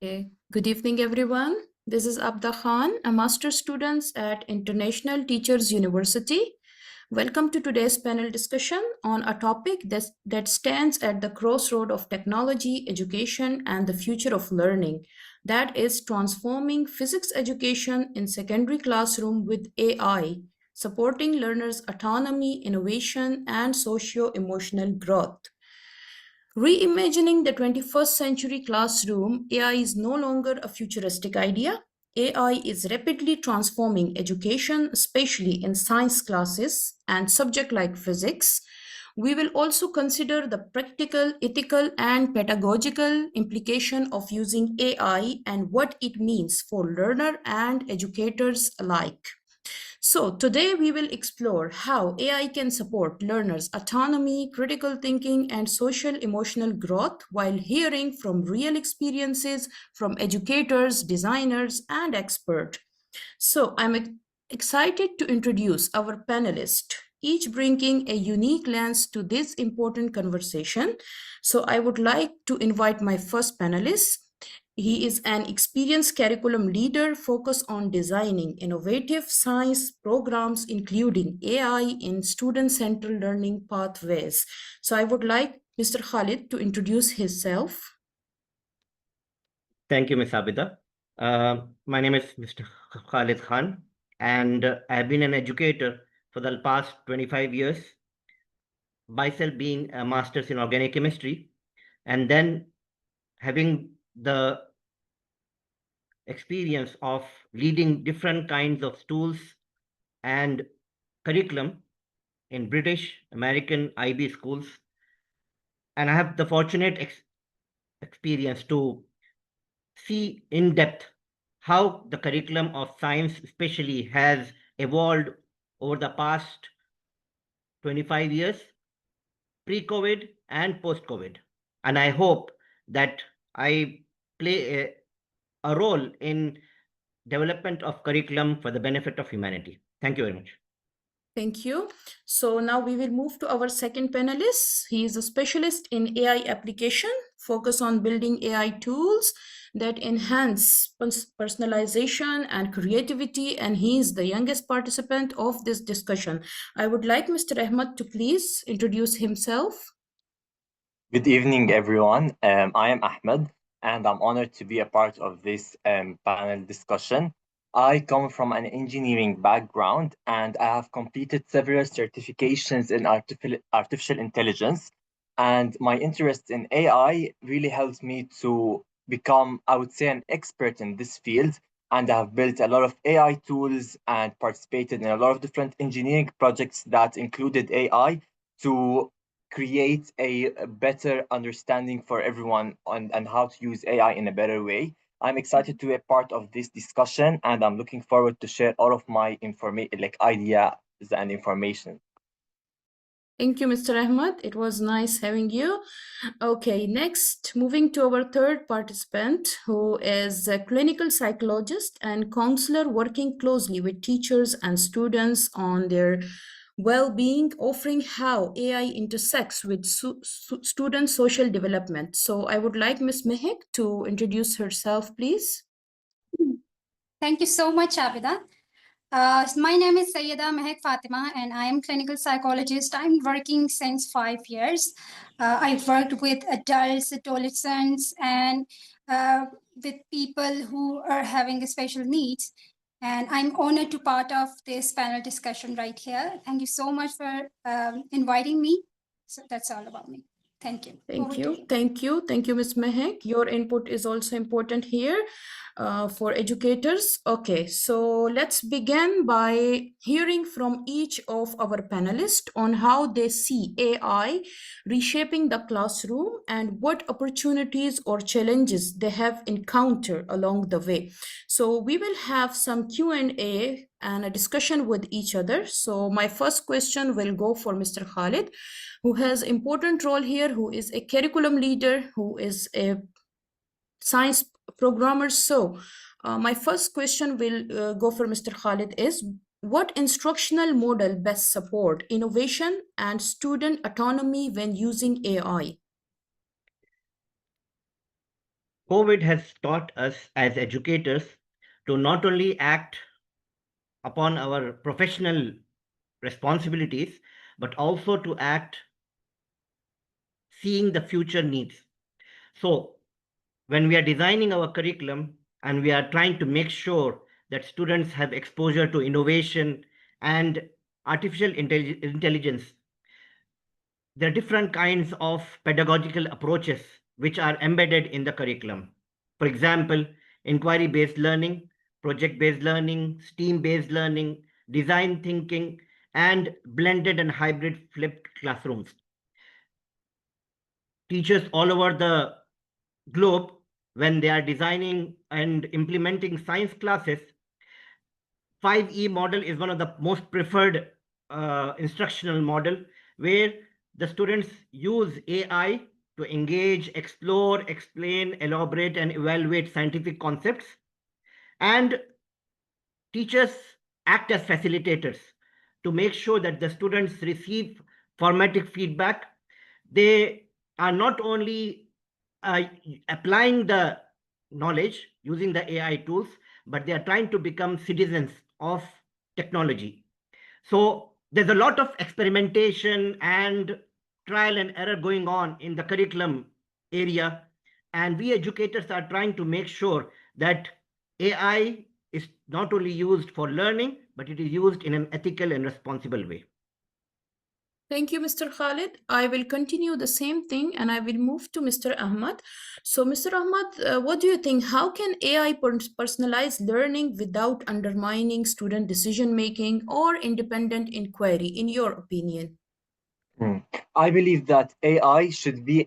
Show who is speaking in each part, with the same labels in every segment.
Speaker 1: Okay. Good evening, everyone. This is Abda Khan, a master's student at International Teachers University. Welcome to today's panel discussion on a topic that stands at the crossroad of technology, education, and the future of learning. That is transforming physics education in secondary classroom with AI, supporting learners' autonomy, innovation, and socio-emotional growth. Reimagining the 21st century classroom, AI is no longer a futuristic idea. AI is rapidly transforming education, especially in science classes and subjects like physics. We will also consider the practical, ethical, and pedagogical implication of using AI and what it means for learner and educators alike. So, today we will explore how AI can support learners' autonomy, critical thinking, and social emotional growth while hearing from real experiences from educators, designers, and experts. So, excited to introduce our panelists, each bringing a unique lens to this important conversation. So, I would like to invite my first panelist. He is an experienced curriculum leader focused on designing innovative science programs, including AI in student-centered learning pathways. So I would like Mr. Khalid to introduce himself.
Speaker 2: Thank you, Ms. Abida. My name is Mr. Khalid Khan, and I've been an educator for the past 25 years, myself being a master's in organic chemistry, and then having the experience of leading different kinds of schools and curriculum in British, American, IB schools. And I have the fortunate experience to see in depth how the curriculum of science especially has evolved over the past 25 years, pre-COVID and post-COVID. And I hope that I play a role in development of curriculum for the benefit of humanity. Thank you very much.
Speaker 1: Thank you. So now we will move to our second panelist. He is a specialist in AI application, focus on building AI tools that enhance personalization and creativity, and he is the youngest participant of this discussion. I would like Mr. Ahmad to please introduce himself.
Speaker 3: Good evening, everyone. I am Ahmed, and I'm honored to be a part of this panel discussion. I come from an engineering background, and I have completed several certifications in artificial intelligence. And my interest in AI really helps me to become, I would say, an expert in this field. And I have built a lot of AI tools and participated in a lot of different engineering projects that included AI to create a better understanding for everyone and how to use AI in a better way. I'm excited to be a part of this discussion, and I'm looking forward to share all of my ideas and information.
Speaker 1: Thank you, Mr. Ahmad. It was nice having you. Okay, next, moving to our third participant, who is a clinical psychologist and counselor working closely with teachers and students on their well-being, offering how AI intersects with student social development. So I would like Ms. Mehek to introduce herself, please.
Speaker 4: Thank you so much, Abida. My name is Sayyida Mehek Fatima, and I am clinical psychologist. I'm working since 5 years. I've worked with adults, adolescents, and with people who are having special needs. And I'm honored to part of this panel discussion right here. Thank you so much for inviting me. So that's all about me. Thank you.
Speaker 1: Thank you. Thank you. Thank you, Ms. Mehek. Your input is also important here for educators. Okay, so let's begin by hearing from each of our panelists on how they see AI reshaping the classroom and what opportunities or challenges they have encountered along the way. So we will have some Q&A and a discussion with each other. So my first question will go for Mr. Khalid, who has important role here, who is a curriculum leader, who is a science programmer. So my first question will go for Mr. Khalid is, what instructional model best support innovation and student autonomy when using AI?
Speaker 2: COVID has taught us as educators to not only act upon our professional responsibilities, but also to act seeing the future needs. So when we are designing our curriculum and we are trying to make sure that students have exposure to innovation and artificial intelligence, there are different kinds of pedagogical approaches which are embedded in the curriculum. For example, inquiry-based learning, project-based learning, STEAM-based learning, design thinking, and blended and hybrid flipped classrooms. Teachers all over the globe, when they are designing and implementing science classes, 5E model is one of the most preferred instructional model, where the students use AI to engage, explore, explain, elaborate, and evaluate scientific concepts. And teachers act as facilitators to make sure that the students receive formative feedback. They are not only applying the knowledge using the AI tools, but they are trying to become citizens of technology. So there's a lot of experimentation and trial and error going on in the curriculum area. And we educators are trying to make sure that AI is not only used for learning, but it is used in an ethical and responsible way.
Speaker 1: Thank you, Mr. Khalid. I will continue the same thing and I will move to Mr. Ahmad. So, Mr. Ahmad, what do you think? How can AI personalize learning without undermining student decision making or independent inquiry, in your opinion?
Speaker 3: I believe that AI should be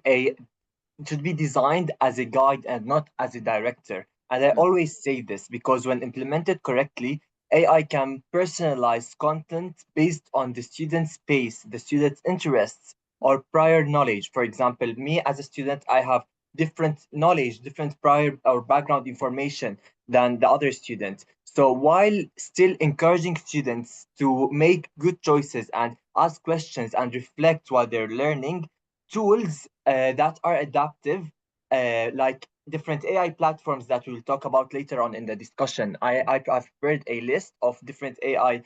Speaker 3: designed as a guide and not as a director. And I always say this because when implemented correctly, AI can personalize content based on the student's pace, the student's interests, or prior knowledge. For example, me as a student, I have different knowledge, different prior or background information than the other student. So while still encouraging students to make good choices and ask questions and reflect while they're learning, tools that are adaptive, like different AI platforms that we'll talk about later on in the discussion. I've prepared a list of different AI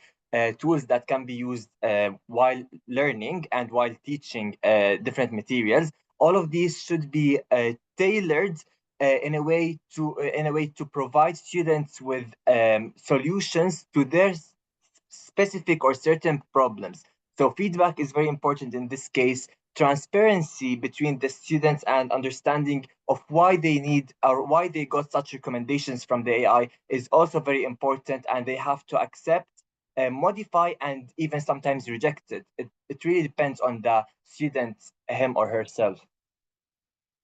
Speaker 3: tools that can be used while learning and while teaching different materials. All of these should be tailored in a way to provide students with solutions to their specific or certain problems. So feedback is very important in this case. Transparency between the students and understanding of why they need or why they got such recommendations from the AI is also very important, and they have to accept, modify, and even sometimes reject it. It really depends on the student, him or herself.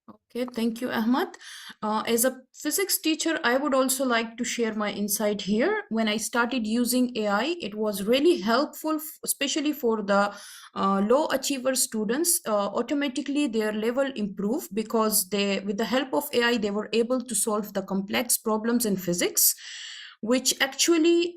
Speaker 1: Okay, thank you, Ahmad. As a physics teacher, I would also like to share my insight here. When I started using AI, it was really helpful, especially for the low achiever students. Automatically, their level improved because with the help of AI, they were able to solve the complex problems in physics, which actually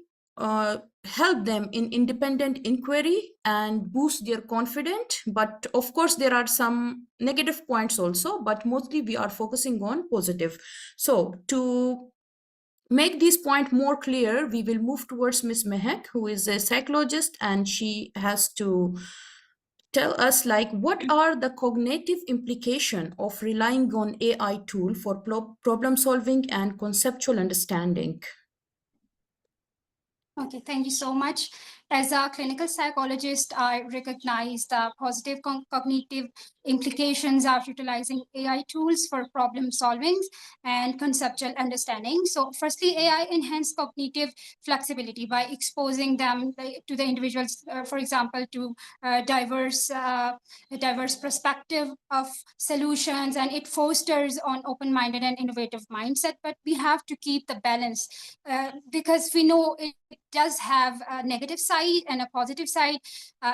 Speaker 1: help them in independent inquiry and boost their confidence. But of course there are some negative points also, but mostly we are focusing on positive. So to make this point more clear, we will move towards Miss Mehak, who is a psychologist, and she has to tell us like what are the cognitive implication of relying on AI tool for problem solving and conceptual understanding.
Speaker 4: Okay, thank you so much. As a clinical psychologist, I recognize the positive cognitive implications of utilizing AI tools for problem solving and conceptual understanding. So firstly, AI enhance cognitive flexibility by exposing them to the individuals, for example, to diverse perspective of solutions, and it fosters on open-minded and innovative mindset. But we have to keep the balance because we know it does have a negative side and a positive side.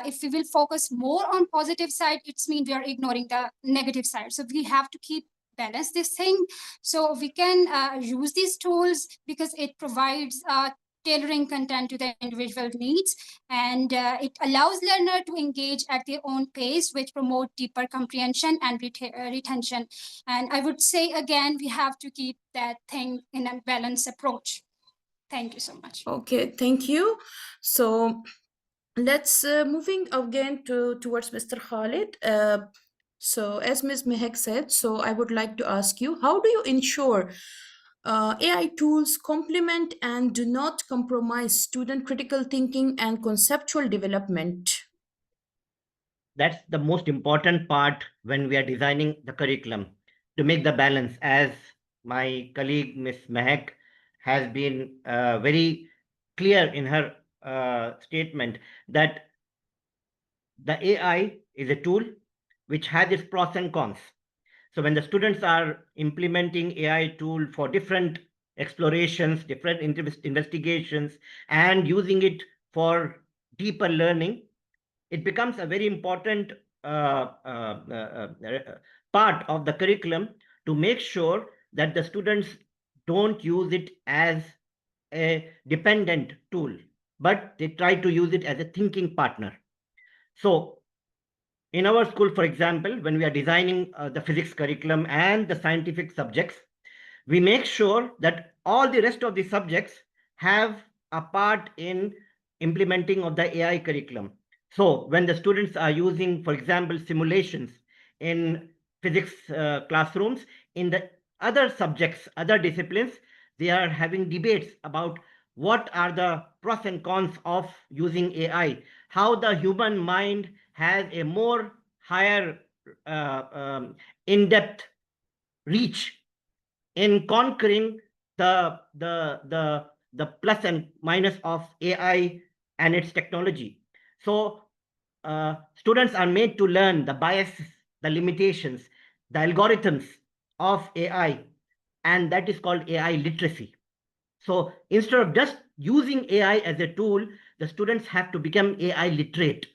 Speaker 4: If we will focus more on positive side, it's mean we are ignoring the negative side. So we have to keep balance this thing. So we can use these tools because it provides tailoring content to their individual needs. And it allows learner to engage at their own pace, which promote deeper comprehension and retention. And I would say, again, we have to keep that thing in a balanced approach. Thank you so much.
Speaker 1: Okay, thank you. So let's moving again towards Mr. Khalid. So as Ms. Mehek said, so I would like to ask you, how do you ensure AI tools complement and do not compromise student critical thinking and conceptual development?
Speaker 2: That's the most important part when we are designing the curriculum, to make the balance, as my colleague Ms. Mehak has been very clear in her statement, that the AI is a tool which has its pros and cons. So when the students are implementing AI tool for different explorations, different investigations, and using it for deeper learning, it becomes a very important part of the curriculum to make sure that the students don't use it as a dependent tool, but they try to use it as a thinking partner. So in our school, for example, when we are designing the physics curriculum and the scientific subjects, we make sure that all the rest of the subjects have a part in implementing of the AI curriculum. So when the students are using, for example, simulations in physics classrooms, in the other subjects, other disciplines, they are having debates about what are the pros and cons of using AI, how the human mind has a more higher in-depth reach in conquering the plus and minus of AI and its technology. So students are made to learn the biases, the limitations, the algorithms of AI, and that is called AI literacy. So instead of just using AI as a tool, the students have to become AI literate.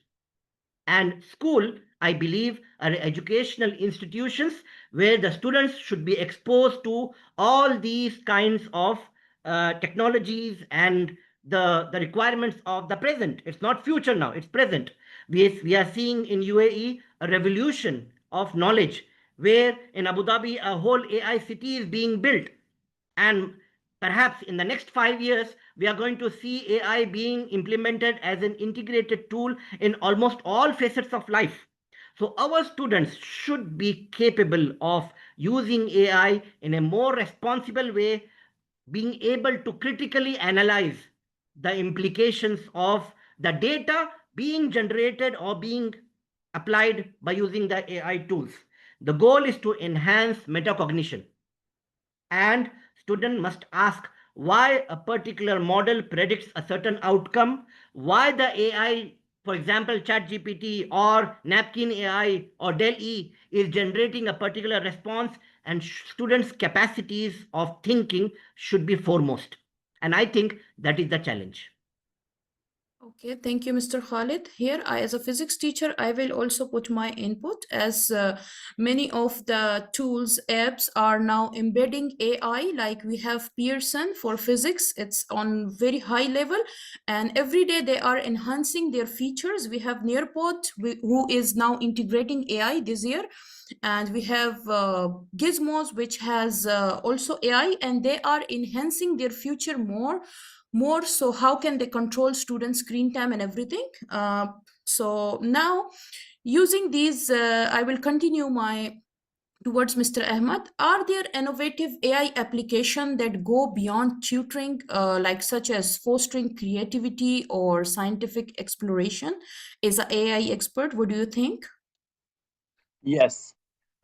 Speaker 2: And school, I believe, are educational institutions where the students should be exposed to all these kinds of technologies and the requirements of the present. It's not future now, it's present. We are seeing in UAE a revolution of knowledge, where in Abu Dhabi a whole AI city is being built. And perhaps in the next 5 years, we are going to see AI being implemented as an integrated tool in almost all facets of life. So our students should be capable of using AI in a more responsible way, being able to critically analyze the implications of the data being generated or being applied by using the AI tools. The goal is to enhance metacognition, and student must ask why a particular model predicts a certain outcome, why the AI, for example, ChatGPT or Napkin AI or Dell E is generating a particular response, and students' capacities of thinking should be foremost. And I think that is the challenge.
Speaker 1: Okay, thank you, Mr. Khalid. Here, as a physics teacher, I will also put my input, as many of the tools, apps are now embedding AI. Like we have Pearson for physics, it's on very high level, and every day they are enhancing their features. We have Nearpod, who is now integrating AI this year, and we have Gizmos, which has also AI, and they are enhancing their future more. So how can they control student screen time and everything? So now, using these, I will continue my towards Mr. Ahmad. Are there innovative AI application that go beyond tutoring, like such as fostering creativity or scientific exploration? As an AI expert, what do you think?
Speaker 3: Yes,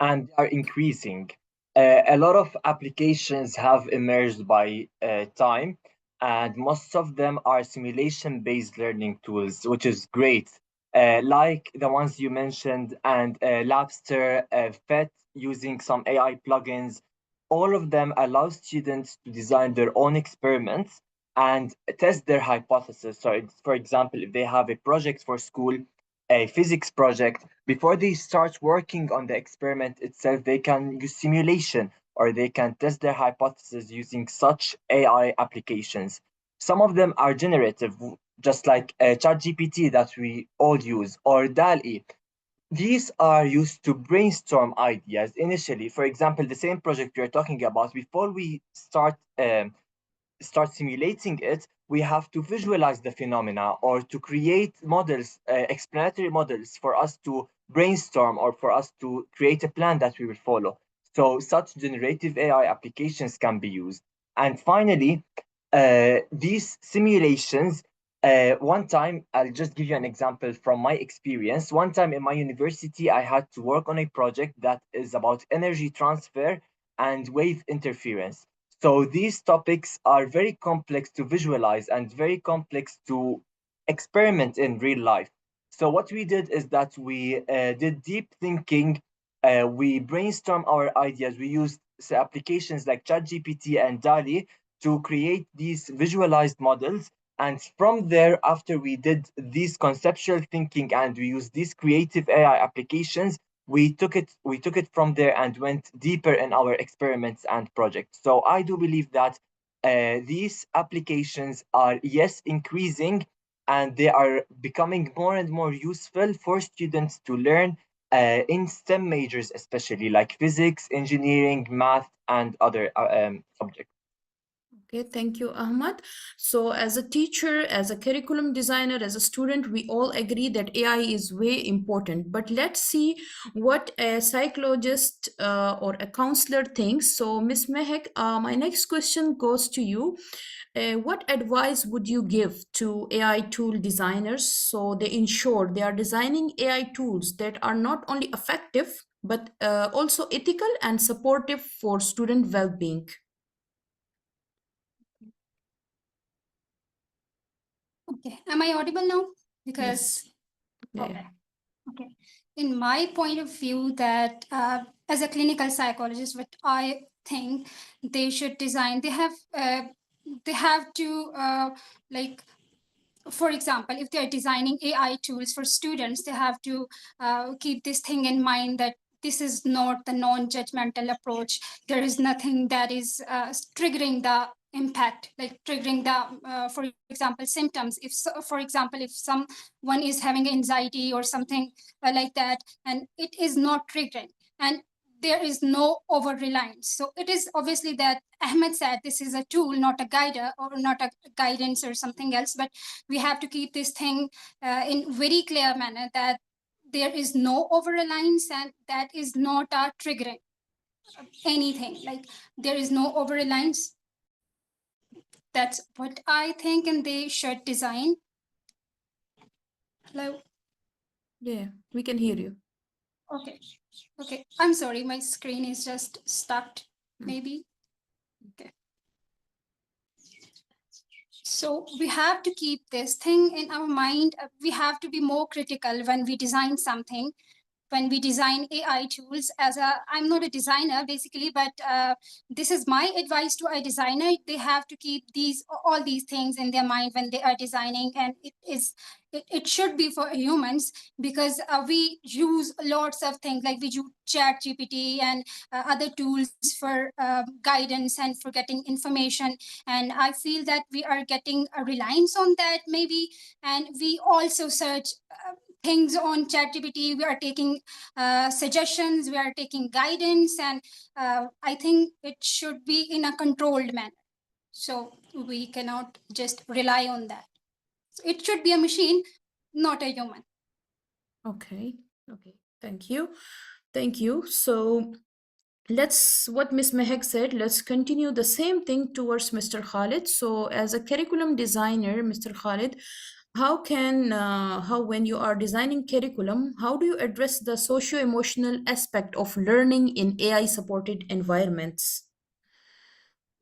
Speaker 3: and they are increasing. A lot of applications have emerged by time, and most of them are simulation-based learning tools, which is great. Like the ones you mentioned, and Labster, FET, using some AI plugins. All of them allow students to design their own experiments and test their hypothesis. So, for example, if they have a project for school, a physics project, before they start working on the experiment itself, they can use simulation or they can test their hypothesis using such AI applications. Some of them are generative, just like ChatGPT that we all use, or DALL-E. These are used to brainstorm ideas initially. For example, the same project we're talking about, before we start simulating it, we have to visualize the phenomena or to create models, explanatory models for us to brainstorm or for us to create a plan that we will follow. So such generative AI applications can be used. And finally, these simulations, one time, I'll just give you an example from my experience. One time in my university, I had to work on a project that is about energy transfer and wave interference. So these topics are very complex to visualize and very complex to experiment in real life. So what we did is that we did deep thinking. We brainstorm our ideas. We used applications like ChatGPT and DALI to create these visualized models. And from there, after we did this conceptual thinking and we used these creative AI applications, we took it from there and went deeper in our experiments and projects. So I do believe that these applications are, yes, increasing, and they are becoming more and more useful for students to learn in STEM majors, especially like physics, engineering, math, and other subjects.
Speaker 1: Okay, thank you, Ahmad. So, as a teacher, as a curriculum designer, as a student, we all agree that AI is way important. But let's see what a psychologist or a counselor thinks. So, Miss Mehek, my next question goes to you. What advice would you give to AI tool designers so they ensure they are designing AI tools that are not only effective but also ethical and supportive for student well-being?
Speaker 4: Okay, am I audible now? Because
Speaker 1: Yes. Yeah.
Speaker 4: okay, okay. In my point of view, that as a clinical psychologist, what I think they should design, they have to like, for example, if they are designing AI tools for students, they have to keep this thing in mind, that this is not the non-judgmental approach. There is nothing that is triggering the impact, like triggering the, for example, symptoms. If, so, for example, if someone is having anxiety or something like that, and it is not triggering, and there is no over reliance. So it is obviously that Ahmed said this is a tool, not a guide or not a guidance or something else, but we have to keep this thing in very clear manner, that there is no over reliance and that is not a triggering anything. Like, there is no over reliance. That's what I think, and they should design. Hello.
Speaker 1: Yeah, we can hear you.
Speaker 4: Okay. Okay. I'm sorry, my screen is just stuck. Maybe. Okay. So we have to keep this thing in our mind. We have to be more critical when we design something, when we design AI tools. I'm not a designer basically, but this is my advice to a designer. They have to keep all these things in their mind when they are designing, and it should be for humans, because we use lots of things, like we use chat GPT and other tools for guidance and for getting information. And I feel that we are getting a reliance on that maybe, and we also search things on ChatGPT. We are taking suggestions, we are taking guidance, and I think it should be in a controlled manner. So we cannot just rely on that. So it should be a machine, not a human.
Speaker 1: Okay. Okay. Thank you. Thank you. So what Miss Mehek said, let's continue the same thing towards Mr. Khalid. So as a curriculum designer, Mr. Khalid, how when you are designing curriculum, how do you address the socio-emotional aspect of learning in AI supported environments?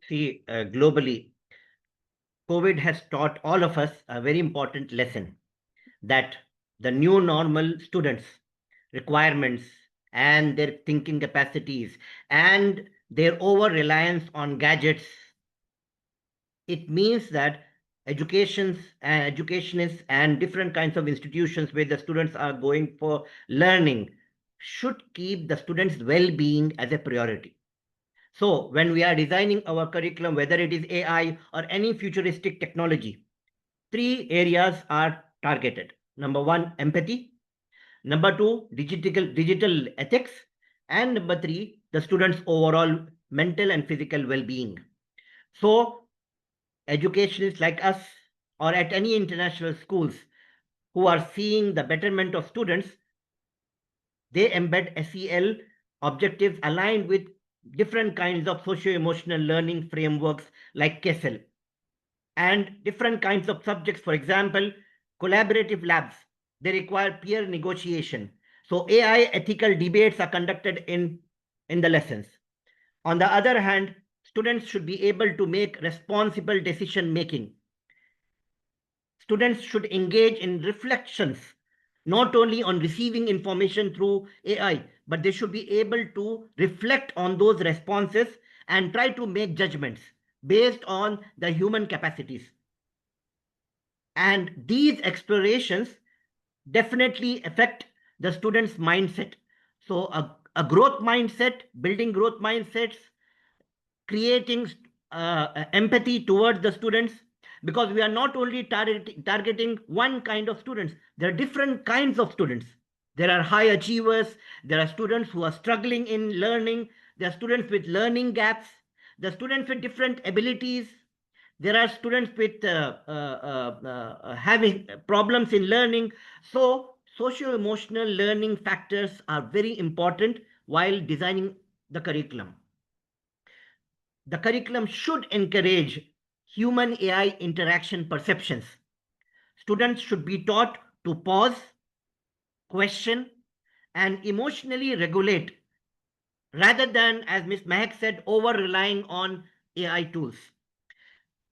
Speaker 2: See, globally, COVID has taught all of us a very important lesson, that the new normal students' requirements and their thinking capacities and their over reliance on gadgets, it means that educationists and different kinds of institutions where the students are going for learning should keep the students' well-being as a priority. So when we are designing our curriculum, whether it is AI or any futuristic technology, three areas are targeted. Number one, empathy. Number two, digital ethics. And number three, the students' overall mental and physical well-being. So educationists like us or at any international schools who are seeing the betterment of students, they embed SEL objectives aligned with different kinds of socio-emotional learning frameworks like KESEL and different kinds of subjects. For example, collaborative labs, they require peer negotiation. So AI ethical debates are conducted in the lessons. On the other hand, students should be able to make responsible decision making. Students should engage in reflections, not only on receiving information through AI, but they should be able to reflect on those responses and try to make judgments based on the human capacities. And these explorations definitely affect the student's mindset. So a growth mindset, building growth mindsets, creating empathy towards the students, because we are not only targeting one kind of students. There are different kinds of students. There are high achievers, there are students who are struggling in learning, there are students with learning gaps, there are students with different abilities, there are students with having problems in learning. So socio-emotional learning factors are very important while designing the curriculum. The curriculum should encourage human AI interaction perceptions. Students should be taught to pause, question, and emotionally regulate rather than, as Ms. Mehak said, over relying on AI tools.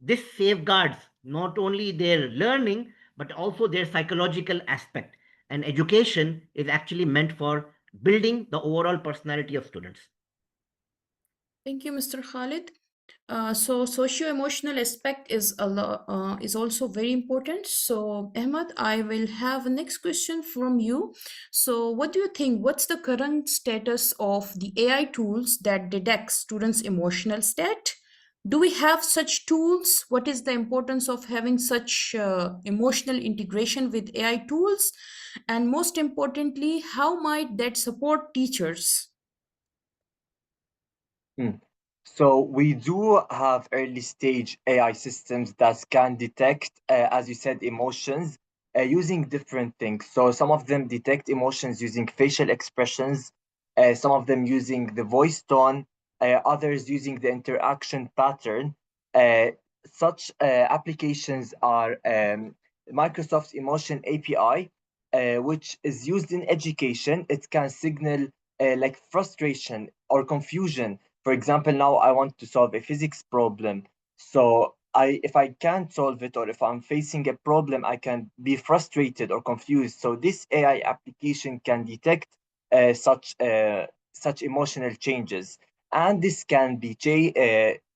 Speaker 2: This safeguards not only their learning but also their psychological aspect. And education is actually meant for building the overall personality of students.
Speaker 1: Thank you, Mr. Khalid. So socio-emotional aspect is also very important. So Ahmad, I will have a next question from you. So what do you think? What's the current status of the AI tools that detect students' emotional state? Do we have such tools? What is the importance of having such emotional integration with AI tools? And most importantly, how might that support teachers?
Speaker 3: Hmm. So we do have early stage AI systems that can detect, as you said, emotions using different things. So some of them detect emotions using facial expressions, some of them using the voice tone, others using the interaction pattern. Uh, such applications are Microsoft's Emotion API, which is used in education. It can signal like frustration or confusion. For example, now I want to solve a physics problem. So if I can't solve it, or if I'm facing a problem, I can be frustrated or confused. So this AI application can detect such emotional changes, and this can be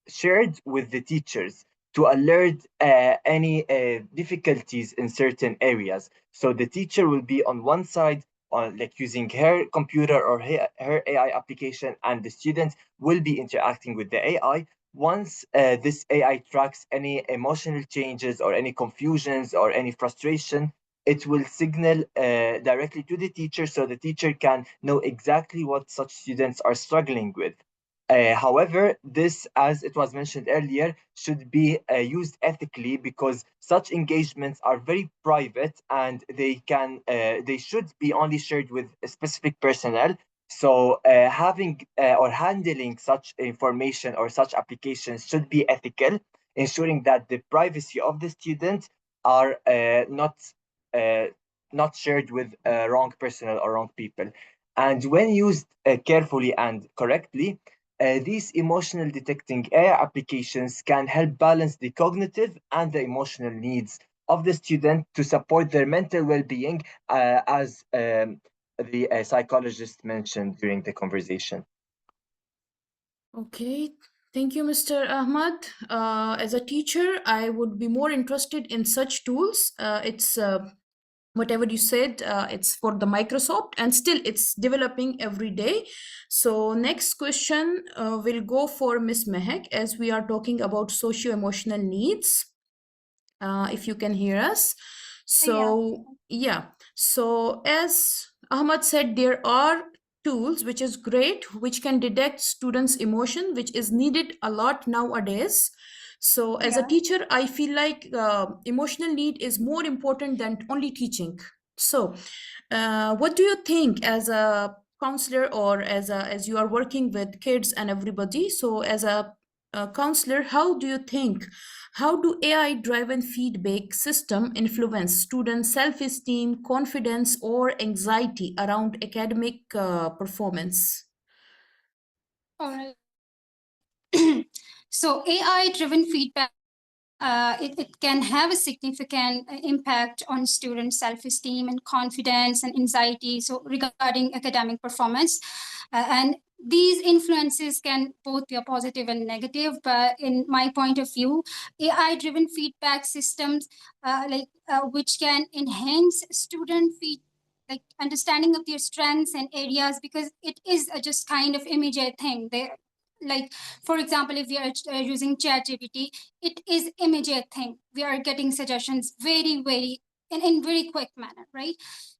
Speaker 3: shared with the teachers to alert any difficulties in certain areas. So the teacher will be on one side, on like using her computer or her AI application, and the student will be interacting with the AI. Once this AI tracks any emotional changes or any confusions or any frustration, it will signal directly to the teacher, so the teacher can know exactly what such students are struggling with. However, this, as it was mentioned earlier, should be used ethically, because such engagements are very private and they should be only shared with a specific personnel. So, having or handling such information or such applications should be ethical, ensuring that the privacy of the student are uh, not shared with wrong personnel or wrong people. And when used carefully and correctly, these emotional detecting AI applications can help balance the cognitive and the emotional needs of the student to support their mental well-being, as the psychologist mentioned during the conversation.
Speaker 1: Okay, thank you, Mr. Ahmad. As a teacher, I would be more interested in such tools. It's whatever you said, it's for the Microsoft, and still it's developing every day. So next question will go for Miss Mehek, as we are talking about socio-emotional needs. If you can hear us.
Speaker 4: Yeah.
Speaker 1: So yeah, so as Ahmad said, there are tools which is great, which can detect students emotion, which is needed a lot nowadays. So as a
Speaker 4: Yeah.
Speaker 1: teacher, I feel like emotional need is more important than only teaching. So what do you think as a counselor, or as you are working with kids and everybody, so as a counselor, how do you think, how do AI driven feedback system influence student self-esteem, confidence, or anxiety around academic performance?
Speaker 4: All right. So AI-driven feedback, it can have a significant impact on student self-esteem and confidence and anxiety. So regarding academic performance, and these influences can both be a positive and negative. But in my point of view, AI-driven feedback systems, which can enhance student feedback, like understanding of their strengths and areas, because it is just kind of immediate thing. They, like, for example, if we are using ChatGPT, it is immediate thing. We are getting suggestions very in very quick manner, right?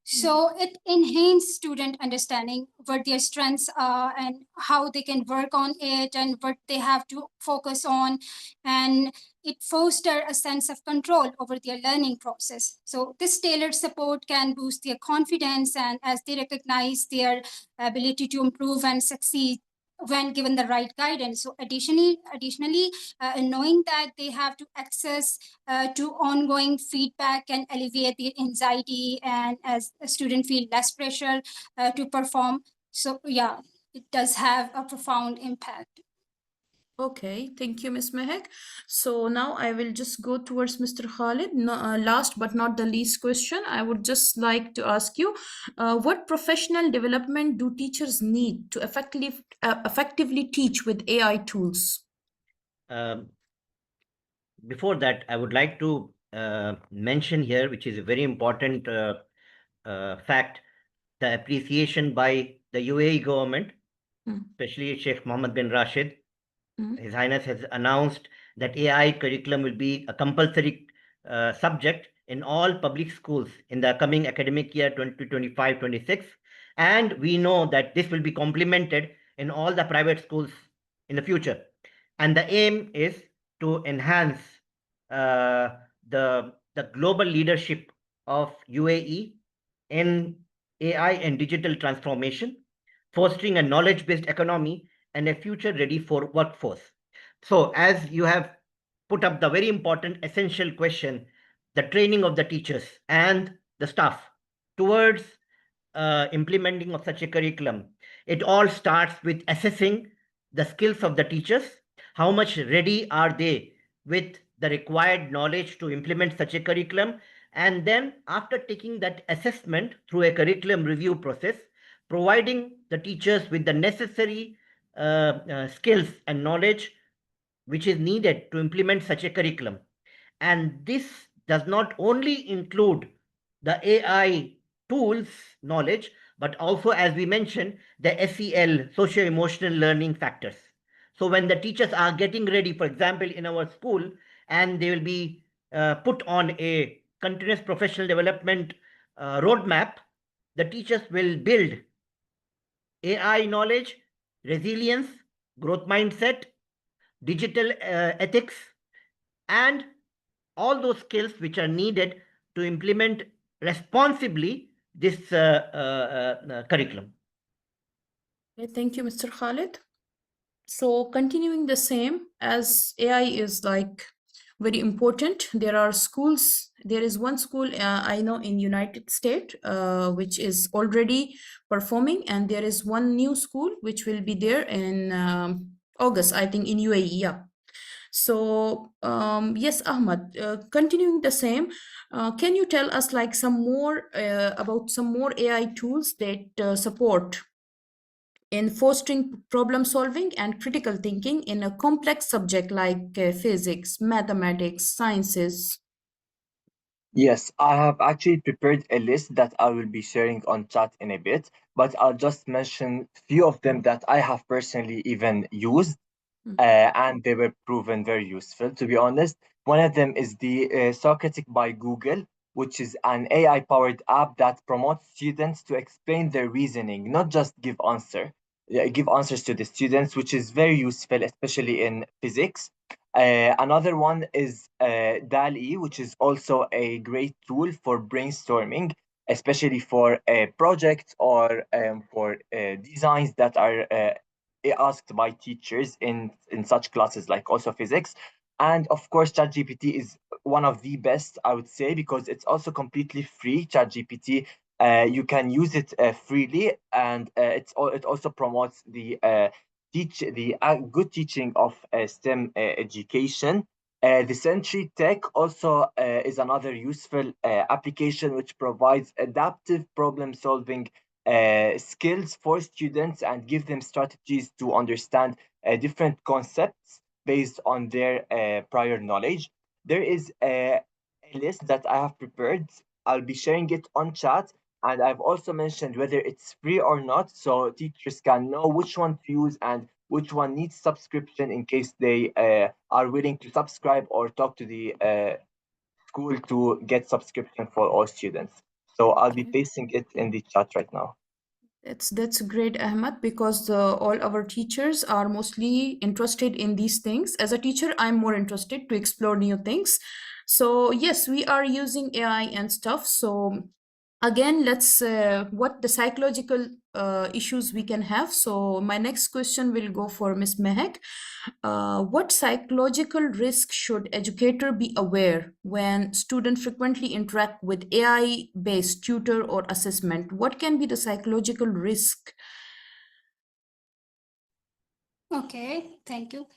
Speaker 4: So it enhances student understanding what their strengths are and how they can work on it and what they have to focus on, and it fosters a sense of control over their learning process. So this tailored support can boost their confidence, and as they recognize their ability to improve and succeed when given the right guidance. So additionally, knowing that they have to access to ongoing feedback can alleviate their anxiety, and as a student feel less pressure to perform. So yeah, it does have a profound impact.
Speaker 1: Okay, thank you, Ms. Mehek. So now I will just go towards Mr. Khalid. No, last but not the least question, I would just like to ask you, what professional development do teachers need to effectively teach with AI tools?
Speaker 2: Um, Before that, I would like to mention here, which is a very important fact, the appreciation by the UAE government, especially Sheikh Mohammed bin Rashid. His Highness has announced that AI curriculum will be a compulsory subject in all public schools in the coming academic year 2025-26. And we know that this will be complemented in all the private schools in the future. And the aim is to enhance uh, the global leadership of UAE in AI and digital transformation, fostering a knowledge-based economy and a future-ready for workforce. So, as you have put up the very important essential question, the training of the teachers and the staff towards implementing of such a curriculum, it all starts with assessing the skills of the teachers, how much ready are they with the required knowledge to implement such a curriculum, and then after taking that assessment through a curriculum review process, providing the teachers with the necessary skills and knowledge which is needed to implement such a curriculum. And this does not only include the AI tools knowledge, but also, as we mentioned, the SEL, socio-emotional learning factors. So when the teachers are getting ready, for example, in our school, and they will be put on a continuous professional development roadmap, the teachers will build AI knowledge, resilience, growth mindset, digital ethics, and all those skills which are needed to implement responsibly this curriculum.
Speaker 1: Okay, thank you, Mr. Khalid. So continuing the same, as AI is like very important, there are schools. There is one school I know in United States which is already performing, and there is one new school which will be there in August, I think, in UAE. Yeah. So yes, Ahmad, continuing the same, can you tell us like some more about some more AI tools that support in fostering problem solving and critical thinking in a complex subject like physics, mathematics, sciences?
Speaker 3: Yes, I have actually prepared a list that I will be sharing on chat in a bit, but I'll just mention few of them that I have personally even used,
Speaker 1: Mm.
Speaker 3: and they were proven very useful. To be honest, one of them is the Socratic by Google, which is an AI-powered app that promotes students to explain their reasoning, not just give give answers to the students, which is very useful, especially in physics. Another one is DAL-E, which is also a great tool for brainstorming, especially for projects or for designs that are asked by teachers in such classes like also physics. And of course, ChatGPT is one of the best, I would say, because it's also completely free. ChatGPT, you can use it freely, and it also promotes the good teaching of STEM education. The Sentry Tech also is another useful application which provides adaptive problem solving skills for students and give them strategies to understand different concepts based on their prior knowledge. There is a list that I have prepared. I'll be sharing it on chat, and I've also mentioned whether it's free or not, so teachers can know which one to use and which one needs subscription in case they are willing to subscribe or talk to the school to get subscription for all students. So I'll be
Speaker 1: Okay.
Speaker 3: pasting it in the chat right now.
Speaker 1: That's great, Ahmad, because all our teachers are mostly interested in these things. As a teacher, I'm more interested to explore new things. So yes, we are using AI and stuff. So again, let's what the psychological issues we can have. So my next question will go for Miss Mehak. What psychological risk should educator be aware when students frequently interact with AI-based tutor or assessment? What can be the psychological risk?
Speaker 4: Okay, thank you.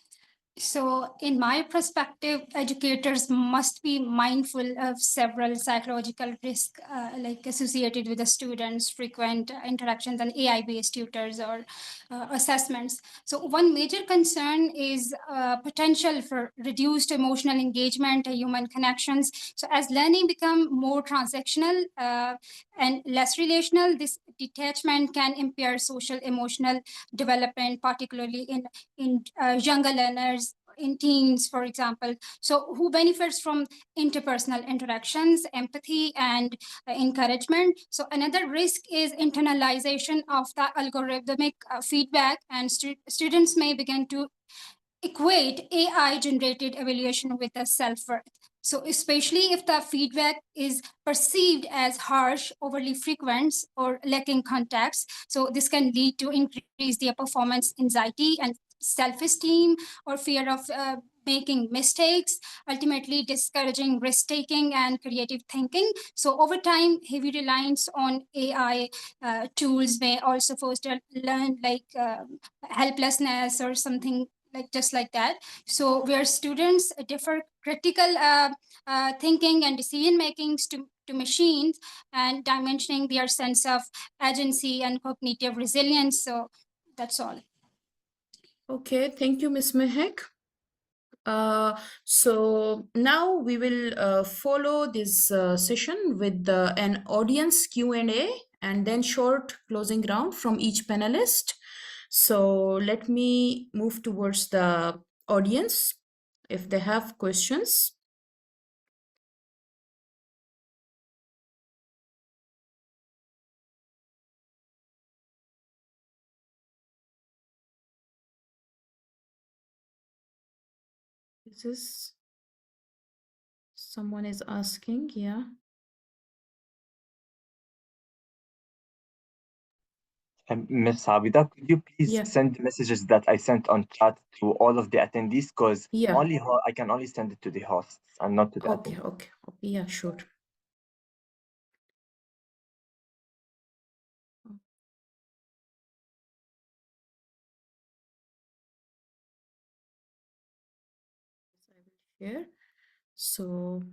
Speaker 4: So, in my perspective, educators must be mindful of several psychological risks, like associated with the students' frequent interactions and AI-based tutors or assessments. So, one major concern is potential for reduced emotional engagement, human connections. So, as learning become more transactional and less relational, this detachment can impair social emotional development, particularly in younger learners, in teens, for example, so who benefits from interpersonal interactions, empathy, and encouragement. So another risk is internalization of the algorithmic feedback, and students may begin to equate AI generated evaluation with a self worth. So, especially if the feedback is perceived as harsh, overly frequent, or lacking context, so this can lead to increase their performance anxiety and self esteem or fear of making mistakes, ultimately discouraging risk taking and creative thinking. So, over time, heavy reliance on AI tools may also foster learn like helplessness or something like just like that. So where students differ critical thinking and decision makings to machines and dimensioning their sense of agency and cognitive resilience. So that's all.
Speaker 1: Okay, thank you, Miss Mehak. So now we will follow this session with an audience Q&A and then short closing round from each panelist. So let me move towards the audience if they have questions. Is this someone is asking? Yeah.
Speaker 3: Miss Abida, could you please
Speaker 1: Yeah.
Speaker 3: send the messages that I sent on chat to all of the attendees? Because
Speaker 1: Yeah.
Speaker 3: I can only send it to the hosts and not to the
Speaker 1: Okay.
Speaker 3: attendees.
Speaker 1: Okay. Okay. Yeah, sure. Yes, I will share. So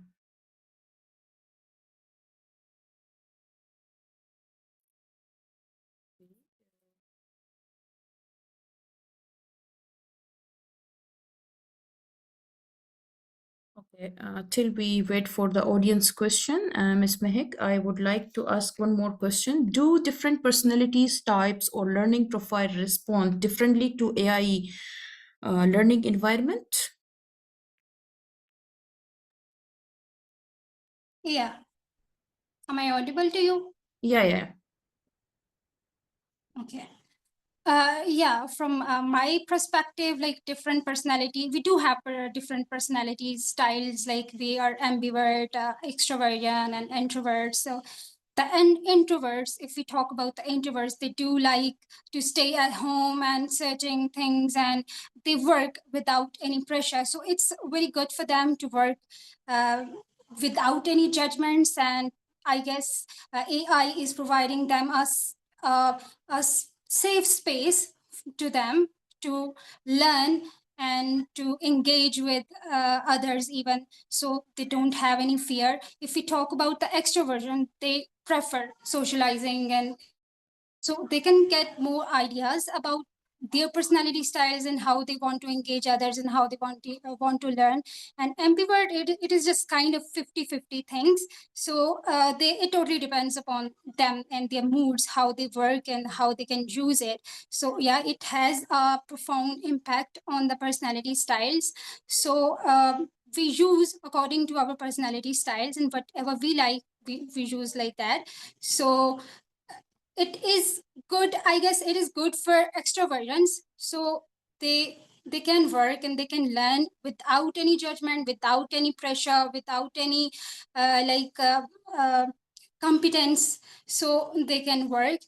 Speaker 1: okay. Till we wait for the audience question, Ms. Mehik, I would like to ask one more question. Do different personalities, types, or learning profile respond differently to AI learning environment?
Speaker 4: Yeah. Am I audible to you?
Speaker 1: Yeah.
Speaker 4: Okay. Yeah, from my perspective, like different personality, we do have different personality styles, like we are ambivert, extroversion, and introverts. So the introverts, if we talk about the introverts, they do like to stay at home and searching things, and they work without any pressure. So it's very good for them to work uh, without any judgments. And I guess AI is providing them a safe space to them to learn and to engage with others, even so they don't have any fear. If we talk about the extroversion, they prefer socializing, and so they can get more ideas about their personality styles and how they want to engage others and how they want to learn. And ambivert, it is just kind of 50-50 things. So it totally depends upon them and their moods, how they work and how they can use it. So yeah, it has a profound impact on the personality styles. So we use according to our personality styles, and whatever we like, we use like that. So it is good, I guess it is good for extroversions. So they can work and they can learn without any judgment, without any pressure, without any like competence. So they can work.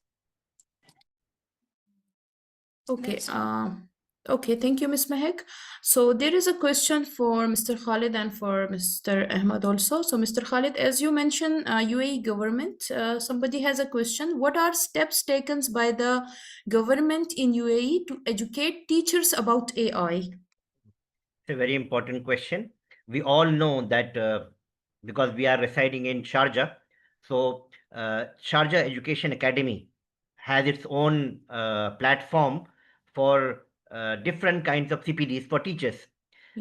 Speaker 1: Okay.
Speaker 4: That's all.
Speaker 1: Okay. Thank you, Ms. Mehek. So there is a question for Mr. Khalid and for Mr. Ahmad also. So Mr. Khalid, as you mentioned, UAE government, somebody has a question. What are steps taken by the government in UAE to educate teachers about AI?
Speaker 2: It's a very important question. We all know that because we are residing in Sharjah, so Sharjah Education Academy has its own platform for different kinds of CPDs for teachers,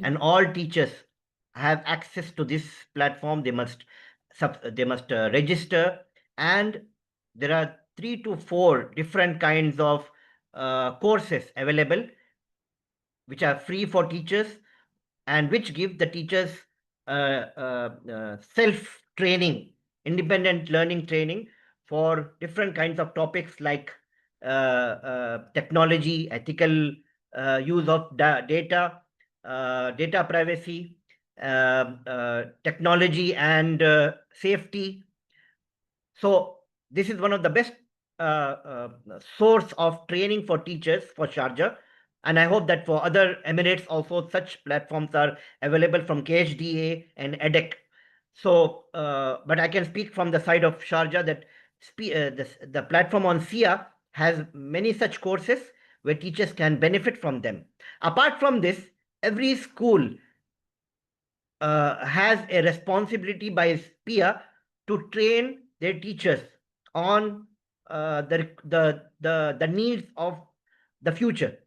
Speaker 2: and all teachers have access to this platform. They must register, and there are 3 to 4 different kinds of courses available, which are free for teachers and which give the teachers self training, independent learning training for different kinds of topics like technology, ethical use of data, data privacy, technology and safety. So this is one of the best source of training for teachers for Sharjah, and I hope that for other Emirates also such platforms are available from KHDA and EDEC. So, but I can speak from the side of Sharjah that the platform on SIA has many such courses where teachers can benefit from them. Apart from this, every school has a responsibility by SPIA to train their teachers on the needs of the future.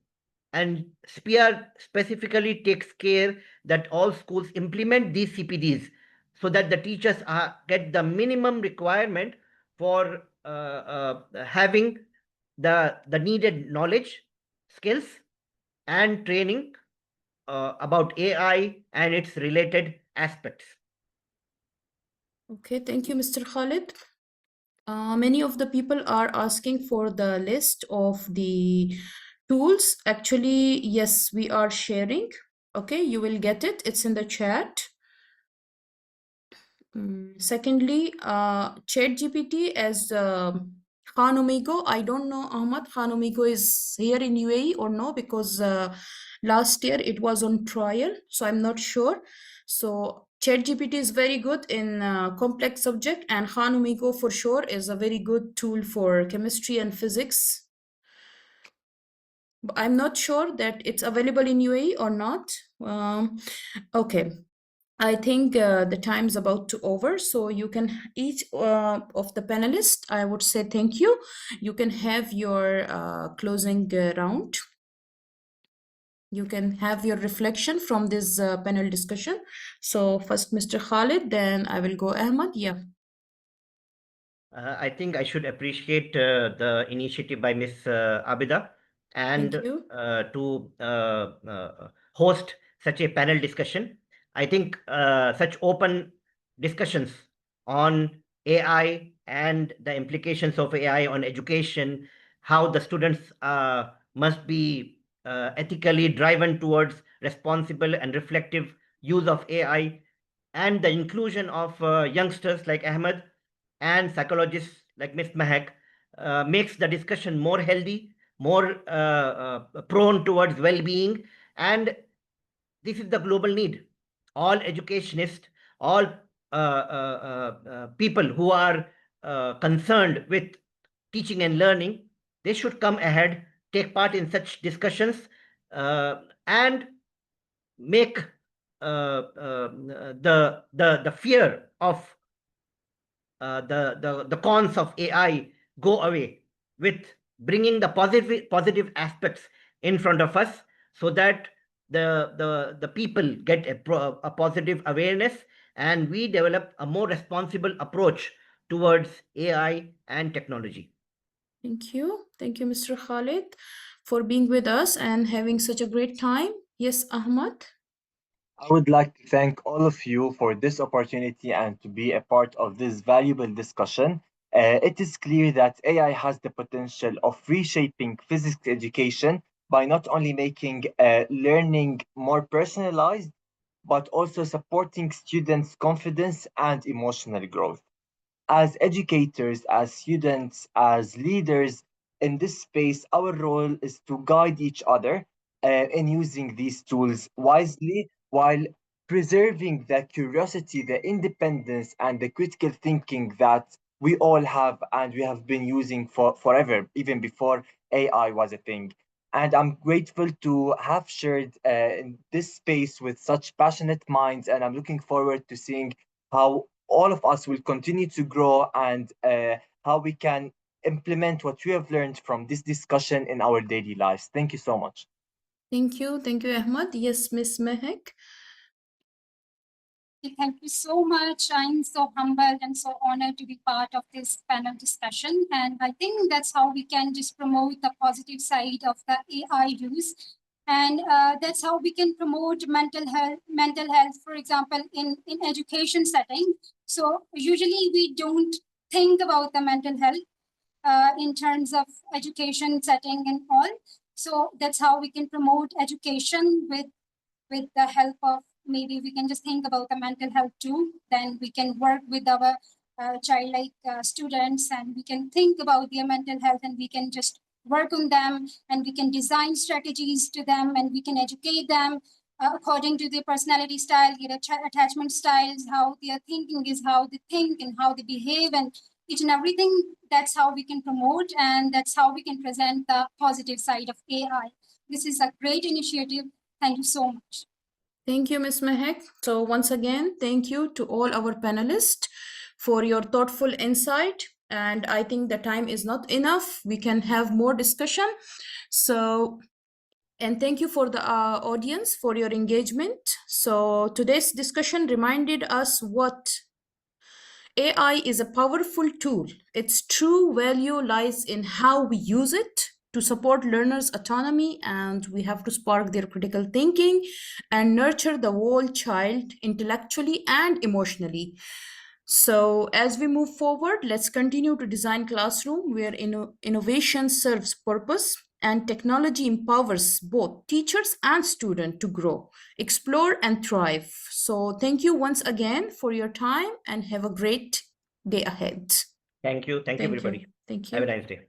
Speaker 2: And SPIA specifically takes care that all schools implement these CPDs so that the teachers get the minimum requirement for having the needed knowledge, skills, and training about AI and its related aspects.
Speaker 1: Okay, thank you, Mr. Khalid. Many of the people are asking for the list of the tools. Actually, yes, we are sharing. Okay, you will get it. It's in the chat. Secondly, ChatGPT as Khan Omigo. I don't know, Ahmad, Khan Omigo is here in UAE or no, because last year it was on trial, so I'm not sure. So ChatGPT is very good in complex subject, and Khan Omigo for sure is a very good tool for chemistry and physics. But I'm not sure that it's available in UAE or not. Okay. I think the time's about to over, so you can each of the panelists, I would say thank you. You can have your closing round. you can have your reflection from this panel discussion. So first Mr. Khalid, then I will go Ahmad. Yeah.
Speaker 2: I think I should appreciate the initiative by Ms. Abida and
Speaker 1: Thank you.
Speaker 2: to host such a panel discussion. I think such open discussions on AI and the implications of AI on education, how the students must be ethically driven towards responsible and reflective use of AI, and the inclusion of youngsters like Ahmed and psychologists like Ms. Mahek makes the discussion more healthy, more prone towards well-being, and this is the global need. All educationists, all people who are concerned with teaching and learning, they should come ahead, take part in such discussions, and make the fear of the cons of AI go away, with bringing the positive aspects in front of us, so that the people get a positive awareness, and we develop a more responsible approach towards AI and technology.
Speaker 1: Thank you. Thank you, Mr. Khalid, for being with us and having such a great time. Yes, Ahmad.
Speaker 3: I would like to thank all of you for this opportunity and to be a part of this valuable discussion. It is clear that AI has the potential of reshaping physics education by not only making learning more personalized, but also supporting students' confidence and emotional growth. As educators, as students, as leaders in this space, our role is to guide each other in using these tools wisely while preserving the curiosity, the independence, and the critical thinking that we all have and we have been using for forever, even before AI was a thing. And I'm grateful to have shared in this space with such passionate minds, and I'm looking forward to seeing how all of us will continue to grow and how we can implement what we have learned from this discussion in our daily lives. Thank you so much.
Speaker 1: Thank you. Thank you, Ahmad. Yes, Miss Mehek.
Speaker 4: Thank you so much. I'm so humbled and so honored to be part of this panel discussion. And I think that's how we can just promote the positive side of the AI use. And that's how we can promote mental health, for example, in education setting. So usually we don't think about the mental health in terms of education setting and all. So that's how we can promote education with the help of, maybe we can just think about the mental health too. Then we can work with our childlike students, and we can think about their mental health, and we can just work on them, and we can design strategies to them, and we can educate them according to their personality style, their attachment styles, how their thinking is, how they think and how they behave, and each and everything. That's how we can promote, and that's how we can present the positive side of AI. This is a great initiative. Thank you so much.
Speaker 1: Thank you, Ms. Mehek. So once again, thank you to all our panelists for your thoughtful insight. And I think the time is not enough. We can have more discussion. So, and thank you for the audience for your engagement. So today's discussion reminded us what AI is a powerful tool. Its true value lies in how we use it to support learners' autonomy, and we have to spark their critical thinking and nurture the whole child intellectually and emotionally. So, as we move forward, let's continue to design classroom where innovation serves purpose and technology empowers both teachers and students to grow, explore, and thrive. So, thank you once again for your time and have a great day ahead.
Speaker 2: Thank you. Thank you, everybody.
Speaker 1: Thank
Speaker 2: Have a
Speaker 1: you.
Speaker 2: nice day.